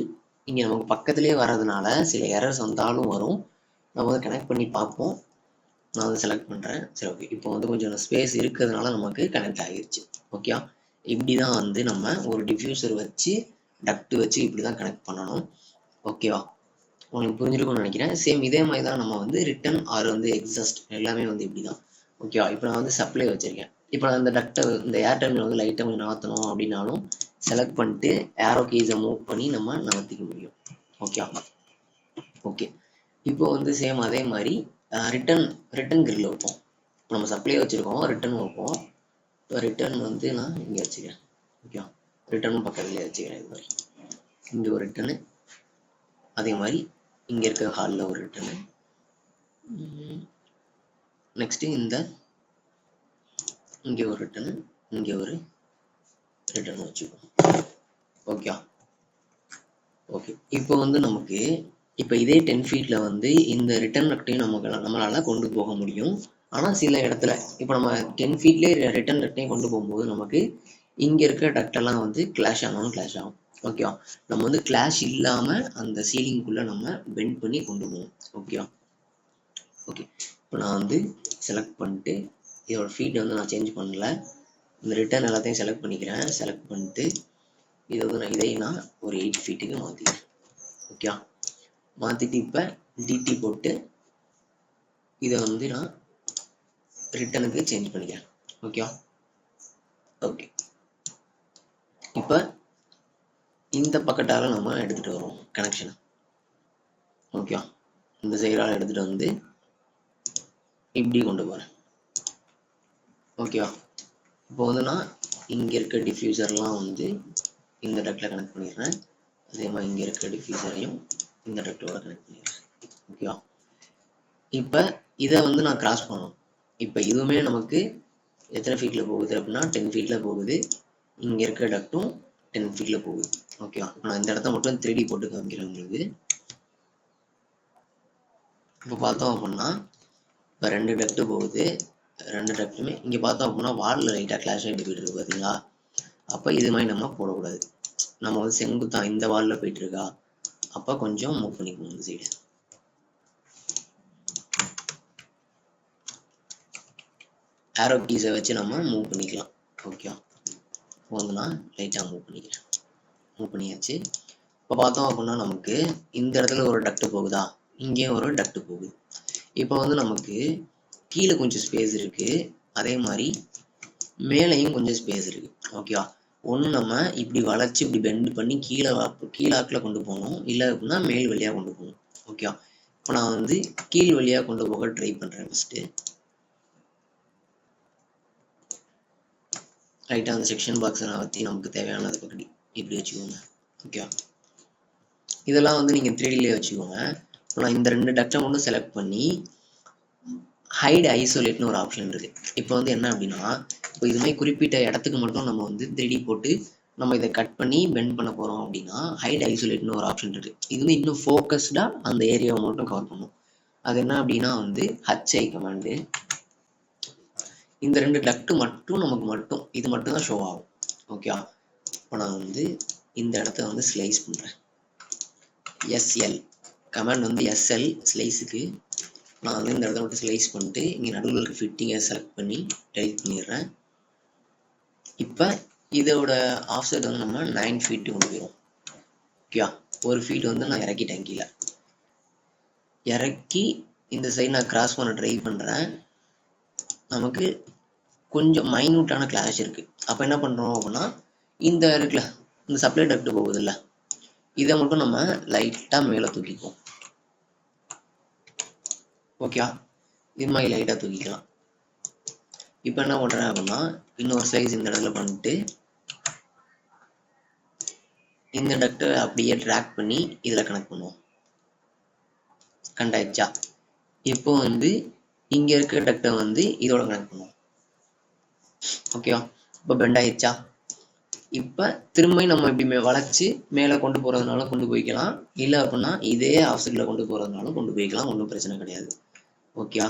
இங்கே நமக்கு பக்கத்துலேயே வர்றதுனால சில எரர்ஸ் வந்தாலும் வரும். நம்ம வந்து கனெக்ட் பண்ணி பார்ப்போம். நான் வந்து செலக்ட் பண்ணுறேன். சரி, ஓகே. இப்போ வந்து கொஞ்சம் ஸ்பேஸ் இருக்கிறதுனால நமக்கு கனெக்ட் ஆகிருச்சு. ஓகே. இப்படி தான் வந்து நம்ம ஒரு டிஃப்யூசர் வச்சு டக்ட் வச்சு இப்படி தான் கனெக்ட் பண்ணணும். ஓகேவா? உங்களுக்கு புரிஞ்சிருக்கும்னு நினைக்கிறேன். சேம் இதே மாதிரி தான் நம்ம வந்து ரிட்டன் ஆர் வந்து எக்ஸாஸ்ட் எல்லாமே வந்து இப்படி தான். ஓகேவா? இப்போ நான் வந்து சப்ளை வச்சுருக்கேன். இப்போ நான் இந்த டக்டை இந்த ஏர் டெர்மினல் வந்து லைட்டாக கொஞ்சம் நகர்த்தணும் அப்படின்னாலும் செலக்ட் பண்ணிட்டு ஏரோ கீஸை மூவ் பண்ணி நம்ம நகர்த்திக்க முடியும். ஓகேவா? ஓகே. இப்போ வந்து சேம் அதே மாதிரி ரிட்டன் கிரில் வைப்போம். இப்போ நம்ம சப்ளை வச்சுருக்கோம், ரிட்டன் வைப்போம். இப்போ ரிட்டன் வந்து நான் இங்கே வச்சுக்கிறேன். ஓகேவா? ரிட்டனும் பக்கத்துலேயே வச்சுக்கிறேன். இது மாதிரி இங்கே ஒரு ரிட்டனு, அதே மாதிரி இங்கே இருக்க ஹாலில் ஒரு ரிட்டனு, நெக்ஸ்ட்டு இங்கே ஒரு ரிட்டனு, இங்கே ஒரு ரிட்டர்ன் வச்சுப்போம். ஓகே. ஓகே. இப்போ வந்து நமக்கு இப்போ இதே 10 ஃபீட்டில் வந்து இந்த ரிட்டர்ன் டக்டையும் நம்மளால் கொண்டு போக முடியும். ஆனால் சில இடத்துல இப்போ நம்ம 10 ஃபீட்லேயே ரிட்டர்ன் டக்டையும் கொண்டு போகும்போது நமக்கு இங்கே இருக்க டக்டெல்லாம் வந்து கிளாஷ் ஆனாலும் கிளாஷ் ஆகும். ஓகேவா? நம்ம வந்து கிளாஷ் இல்லாமல் அந்த சீலிங்குள்ளே நம்ம பெண்ட் பண்ணி கொண்டு போவோம். ஓகேவா? ஓகே. இப்போ நான் வந்து செலக்ட் பண்ணிட்டு இதோட ஃபீட் வந்து நான் சேஞ்ச் பண்ணல. இந்த ரிட்டர்ன் எல்லாத்தையும் செலக்ட் பண்ணிக்கிறேன். செலக்ட் பண்ணிட்டு இதை வந்து நான் ஒரு 8 ஃபீட்டுக்கு மாற்றிக்கிறேன். ஓகேவா? மாற்றிட்டு இப்போ டிடி போட்டு இதை வந்து நான் ரிட்டனுக்கு சேஞ்ச் பண்ணிக்கிறேன். ஓகேவா? ஓகே. இப்போ இந்த பக்கத்தால நம்ம எடுத்துகிட்டு வரோம் கனெக்ஷனை. ஓகேவா? இந்த சைடால் எடுத்துகிட்டு வந்து இப்படி கொண்டு போகிறேன். ஓகேவா? இப்போ வந்து நான் இங்கே இருக்க டிஃப்யூசர்லாம் வந்து இந்த டக்டில் கனெக்ட் பண்ணிடுறேன். அதே மாதிரி இங்கே இருக்க டிஃப்யூசரையும் இந்த டக்டோட கனெக்ட் பண்ணிடுறேன். ஓகேவா? இப்போ இதை வந்து நான் கிராஸ் பண்ணணும். இப்போ இதுவுமே நமக்கு எத்தனை ஃபீட்டில் போகுது அப்படின்னா 10 ஃபீட்டில் போகுது. இங்கே இருக்க டக்டும் 10 ஃபீட்டில் போகுது. ஓகேவா? இப்போ நான் இந்த இடத்த மட்டும் 3D போட்டு காமிக்கிறேன் உங்களுக்கு. இப்போ பார்த்தோம் அப்படின்னா இப்போ 2 டக்ட்டு போகுது. 2 டக்ட்டுமே இங்கே பார்த்தோம் அப்படின்னா வாலில் லைட்டாக கிளாஷ் ஆகிட்டு போயிட்டு இருக்கு பார்த்தீங்களா? அப்போ இது மாதிரி நம்ம போடக்கூடாது. நம்ம வந்து செங்குத்தா இந்த வால்ல போயிட்டு இருக்கா, அப்போ கொஞ்சம் மூவ் பண்ணிக்கணும் இந்த சைடு. ஆரோ கீஸை வச்சு நம்ம மூவ் பண்ணிக்கலாம். ஓகே, இப்போ வந்து நான் லைட்டாக மூவ் பண்ணியாச்சு. இப்போ பார்த்தோம் அப்படின்னா நமக்கு இந்த இடத்துல ஒரு டக்ட் போகுதா, இங்கேயும் ஒரு டக்ட் போகுது. இப்போ வந்து நமக்கு கீழே கொஞ்சம் ஸ்பேஸ் இருக்கு, அதே மாதிரி மேலேயும் கொஞ்சம் ஸ்பேஸ் இருக்கு. ஓகேவா, ஒன்று நம்ம இப்படி வளைச்சு இப்படி பெண்ட் பண்ணி கீழாக்கில் கொண்டு போகணும், இல்லை அப்படின்னா மேல் வழியாக கொண்டு போகணும். ஓகேவா, இப்போ நான் வந்து கீழ் வழியாக கொண்டு போக ட்ரை பண்ணுறேன். ஃபஸ்ட்டு ரைட்டாக அந்த செக்ஷன் பாக்ஸை நான் வச்சு நமக்கு தேவையானதை பற்றி இப்படி வச்சுக்கோங்க. ஓகேவா, இதெல்லாம் வந்து நீங்கள் 3Dலேயே வச்சுக்கோங்க. இப்போ நான் இந்த 2 டக்டை மட்டும் செலக்ட் பண்ணி ஹைட் ஐசோலேட்னு ஒரு ஆப்ஷன் இருக்குது. இப்போ வந்து என்ன அப்படின்னா, இப்போ இது மாதிரி குறிப்பிட்ட இடத்துக்கு மட்டும் நம்ம வந்து 3D போட்டு நம்ம இதை கட் பண்ணி பெண்ட் பண்ண போகிறோம் அப்படின்னா ஹைட் ஐசோலேட்னு ஒரு ஆப்ஷன் இருக்குது. இது வந்து இன்னும் ஃபோக்கஸ்டாக அந்த ஏரியாவை மட்டும் கவர் பண்ணும். அது என்ன அப்படின்னா வந்து HI கமாண்டு. இந்த 2 டக்ட் மட்டும் நமக்கு இது மட்டும் தான் ஷோ ஆகும். ஓகே, இப்போ நான் வந்து இந்த இடத்த வந்து ஸ்லைஸ் பண்ணுறேன். SL கமாண்ட் வந்து SL ஸ்லைஸுக்கு நான் வந்து இந்த இடத்த மட்டும் ஸ்லைஸ் பண்ணிட்டு இங்கே நடுவில் இருக்க ஃபிட்டிங்கை செலக்ட் பண்ணி டெலிட் பண்ணிடுறேன். இப்போ இதோட ஆஃப்செட் வந்து நம்ம 9 feet கொண்டு போயிடும். ஓகே, 1 feet வந்து நான் இறக்கிட்டேன். கீழே இறக்கி இந்த சைடு நான் கிராஸ் பண்ண ட்ரை பண்ணுறேன். நமக்கு கொஞ்சம் மைன்யூட்டான கிளாஷ் இருக்குது. அப்போ என்ன பண்ணுறோம் அப்படின்னா, இந்த இருக்குல்ல இந்த சப்ளை டக்ட் போகுது இல்லை, இதை மட்டும் நம்ம லைட்டாக மேலே தூக்கிக்குவோம். ஓகே, இது மாதிரி லைட்டாக தூக்கிக்கலாம். இப்போ என்ன பண்ணுறேன் அப்படின்னா, இன்னொரு ஸ்லைஸ் இந்த இடத்துல பண்ணிட்டு இந்த டக்டை அப்படியே ட்ராக் பண்ணி இதில் கனெக்ட் பண்ணுவோம். கண்டாயிடுச்சா? இப்போ வந்து இங்கே இருக்க டக்டை வந்து இதோட கனெக்ட் பண்ணுவோம். ஓகேவா, இப்போ பெண்ட் ஆயிடுச்சா? இப்போ திரும்ப நம்ம இப்படி வளைச்சி மேலே கொண்டு போகிறதுனால கொண்டு போய்க்கலாம், இல்லை அப்படின்னா இதே ஆஃப்செட்டில் கொண்டு போகிறதுனால கொண்டு போய்க்கலாம், ஒன்றும் பிரச்சனை கிடையாது. ஓகேவா,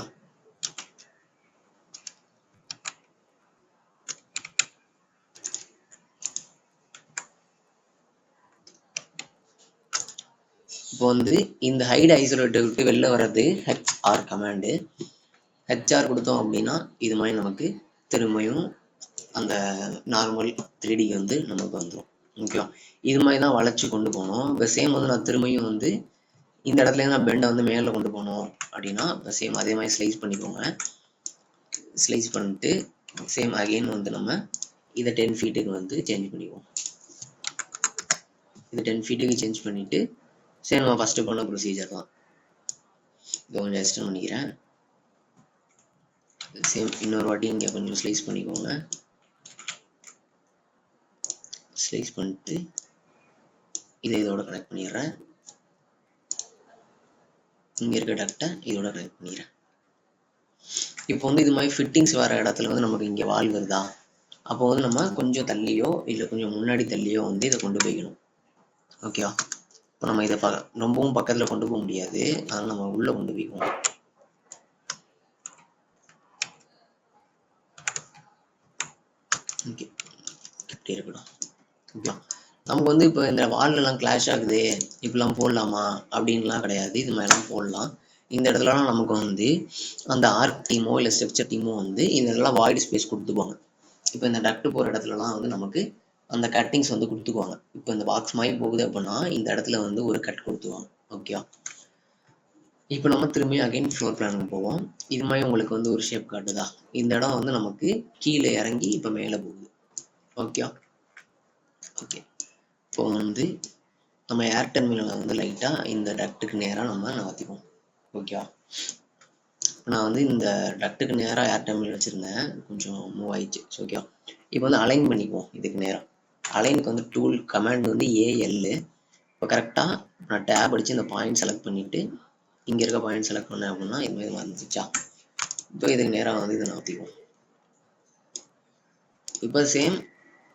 இப்போ வந்து இந்த ஹைட் ஐசோலேட்டை விட்டு வெளில வர்றது HR கமாண்டு. HR கொடுத்தோம் அப்படின்னா இது மாதிரி நமக்கு திரும்பியும் அந்த நார்மல் 3D வந்து நமக்கு வந்துடும். ஓகேவா, இது மாதிரி தான் வளைச்சி கொண்டு போகணும். இப்போ சேம் வந்து நான் திரும்பியும் வந்து இந்த இடத்துலேருந்து நான் பெண்டை வந்து மேலே கொண்டு போகணும் அப்படின்னா சேம் அதே மாதிரி ஸ்லைஸ் பண்ணிக்கோங்க. ஸ்லைஸ் பண்ணிட்டு சேம் அகெயின் வந்து நம்ம இதை 10 feet வந்து சேஞ்ச் பண்ணிக்குவோம். இதை 10 feet சேஞ்ச் பண்ணிவிட்டு சரி நம்ம ஃபஸ்ட்டு பண்ண ப்ரொசீஜர் தான். இதை கொஞ்சம் எக்ஸ்டெண்ட் பண்ணிக்கிறேன். சேம் இன்னொரு வாட்டி இங்கே கொஞ்சம் ஸ்லைஸ் பண்ணிக்கோங்க. ஸ்லைஸ் பண்ணிட்டு இதை இதோட கனெக்ட் பண்ணிடுறேன். இங்கே இருக்க டக்டை இதோட கனெக்ட் பண்ணிடுறேன். இப்போ வந்து இது மாதிரி ஃபிட்டிங்ஸ் வர இடத்துல வந்து நமக்கு இங்கே வால் வருதா, அப்போ வந்து நம்ம கொஞ்சம் தள்ளியோ இல்லை கொஞ்சம் முன்னாடி தள்ளியோ வந்து இதை கொண்டு போய்க்கணும். ஓகேவா, இப்போ நம்ம இதை ரொம்பவும் பக்கத்தில் கொண்டு போக முடியாது, அதனால் நம்ம உள்ளே கொண்டு போய்க்குவோம். ஓகே, இப்படி இருக்கட்டும். ஓகே, நமக்கு வந்து இப்போ இந்த வால்லாம் கிளாஷ் ஆகுது, இப்படிலாம் போடலாமா அப்படின்லாம் கிடையாது, இது மாதிரிலாம் போடலாம். இந்த இடத்துலலாம் நமக்கு வந்து அந்த ஆர்க் டீமோ இல்லை ஸ்ட்ரக்சர் டீமோ வந்து இந்த இடத்துல வாய்டு ஸ்பேஸ் கொடுத்துக்குவாங்க. இப்போ இந்த டக்ட் போகிற இடத்துலலாம் வந்து நமக்கு அந்த கட்டிங்ஸ் வந்து கொடுத்துக்குவாங்க. இப்போ இந்த பாக்ஸ் மாதிரி போகுது அப்படின்னா இந்த இடத்துல வந்து ஒரு கட் கொடுத்துருவாங்க. ஓகே, இப்போ நம்ம திரும்பியும் அகைன் ஃப்ளோர் பிளானுக்கு போவோம். இது மாதிரி உங்களுக்கு வந்து ஒரு ஷேப் காட்டுதா, இந்த இடம் வந்து நமக்கு கீழே இறங்கி இப்போ மேலே போகுது. ஓகே ஓகே, இப்போ வந்து நம்ம ஏர் டெர்மினலை வந்து லைட்டாக இந்த டக்ட்டுக்கு நேராக நம்ம நகர்த்திப்போம். ஓகே, நான் வந்து இந்த டக்ட்டுக்கு நேராக ஏர் டெர்மினல் வச்சுருந்தேன், கொஞ்சம் மூவ் ஆயிடுச்சு. ஓகே, இப்போ வந்து அலைன் பண்ணிக்குவோம். இதுக்கு நேராக அலைனுக்கு வந்து டூல் கமாண்ட் வந்து AL. இப்போ கரெக்டாக நான் டேப் அடித்து இந்த பாயிண்ட் செலக்ட் பண்ணிவிட்டு இங்கே இருக்க பாயிண்ட் செலக்ட் பண்ணேன் அப்படின்னா இது மாதிரி வந்துச்சா. இப்போ இதுக்கு நேராக வந்து இதை நகர்த்திக்குவோம். இப்போ சேம்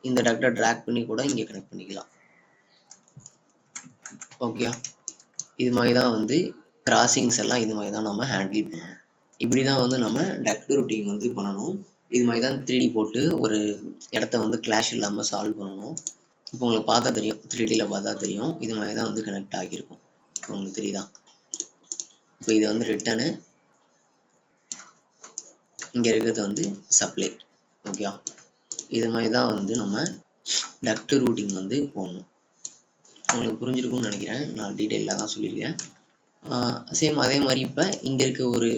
இந்த டக்டை ட்ராக் பண்ணி கூட இங்கே கனெக்ட் பண்ணிக்கலாம். ஓகே, இது மாதிரி தான் வந்து கிராசிங்ஸ் எல்லாம் இது மாதிரி தான் நம்ம ஹேண்டில் பண்ணணும். இப்படி தான் வந்து நம்ம டக்ட் ரூட்டிங் வந்து பண்ணணும். இது மாதிரி தான் 3D போட்டு ஒரு இடத்த வந்து கிளாஷ் இல்லாமல் சால்வ் பண்ணணும். இப்போ உங்களுக்கு பார்த்தா தெரியும், 3Dயில் பார்த்தா தெரியும், இது மாதிரி தான் வந்து கனெக்ட் ஆகியிருக்கும். உங்களுக்கு தெரியுதா? இப்போ இது வந்து ரிட்டனு, இங்கே இருக்கிறது வந்து சப்ளை. ஓகேவா? இது மாதிரி தான் வந்து நம்ம டக்ட் ரூட்டிங் வந்து போடணும். உங்களுக்கு புரிஞ்சிருக்கும்னு நினைக்கிறேன், நான் டீட்டெயிலாக தான் சொல்லியிருக்கேன். சேம் அதே மாதிரி இப்போ இங்கே இருக்க ஒரு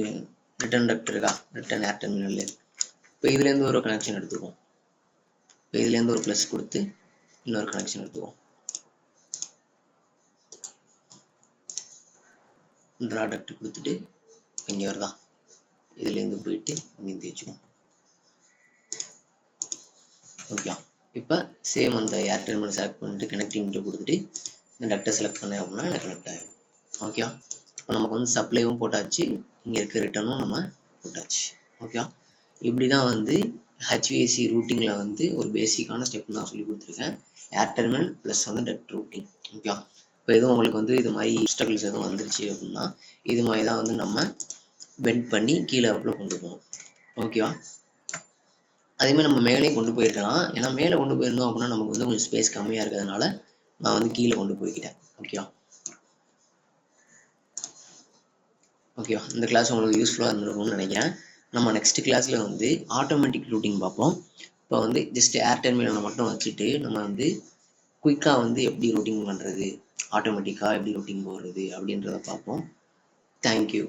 ரிட்டன் டக்ட் இருக்கா, ரிட்டன் ஏர் டெர்மினல். இப்போ இதுலேருந்து ஒரு கனெக்ஷன் எடுத்துக்குவோம். இப்போ இதுலேருந்து ஒரு ப்ளஸ் கொடுத்து இன்னொரு கனெக்ஷன் எடுத்துக்குவோம். ட்ரா டக்ட் கொடுத்துட்டு இங்கே வருதா, இதுலேருந்து போயிட்டு இங்கே தேய்ச்சிக்குவோம். ஓகே, இப்போ சேம் அந்த ஏர் டெர்மினல் செலக்ட் பண்ணிட்டு கனெக்டிங் கொடுத்துட்டு இந்த டக்டை செலக்ட் பண்ணேன் அப்படின்னா எனக்கு கனெக்ட் ஆகிடும். ஓகே, இப்போ நமக்கு வந்து சப்ளைவும் போட்டாச்சு, இங்கே இருக்க ரிட்டனும் நம்ம போட்டாச்சு. ஓகே, இப்படி தான் வந்து ஹெச்விஏசி ரூட்டிங்கில் வந்து ஒரு பேசிக்கான ஸ்டெப் நான் சொல்லி கொடுத்துருக்கேன். ஏர் டெர்மினல் ப்ளஸ் வந்து டக்ட் ரூட்டிங். ஓகே, இப்போ எதுவும் உங்களுக்கு வந்து இது மாதிரி ஸ்ட்ரகிள்ஸ் எதுவும் வந்துருச்சு அப்படின்னா இது மாதிரி தான் வந்து நம்ம பெண்ட் பண்ணி கீழே அப்ளை கொண்டு போவோம். ஓகேவா? அதேமாதிரி நம்ம மேலே கொண்டு போயிருக்கலாம். ஏன்னா மேலே கொண்டு போயிருந்தோம் அப்படின்னா நமக்கு வந்து கொஞ்சம் ஸ்பேஸ் கம்மியாக இருக்கிறதுனால நான் வந்து கீழே கொண்டு போய்க்கிட்டேன். ஓகேவா? ஓகேவா, இந்த கிளாஸ் உங்களுக்கு யூஸ்ஃபுல்லாக இருந்திருக்கும்னு நினைக்கிறேன். நம்ம நெக்ஸ்ட் கிளாஸில் வந்து ஆட்டோமேட்டிக் ரூட்டிங் பார்ப்போம். இப்போ வந்து ஜஸ்ட் ஏர் டெர்மினலை மட்டும் வச்சுட்டு நம்ம வந்து குயிக்காக வந்து எப்படி ரூட்டிங் பண்ணுறது, ஆட்டோமேட்டிக்காக எப்படி ரூட்டிங் போடுறது அப்படின்றத பார்ப்போம். தேங்க்யூ.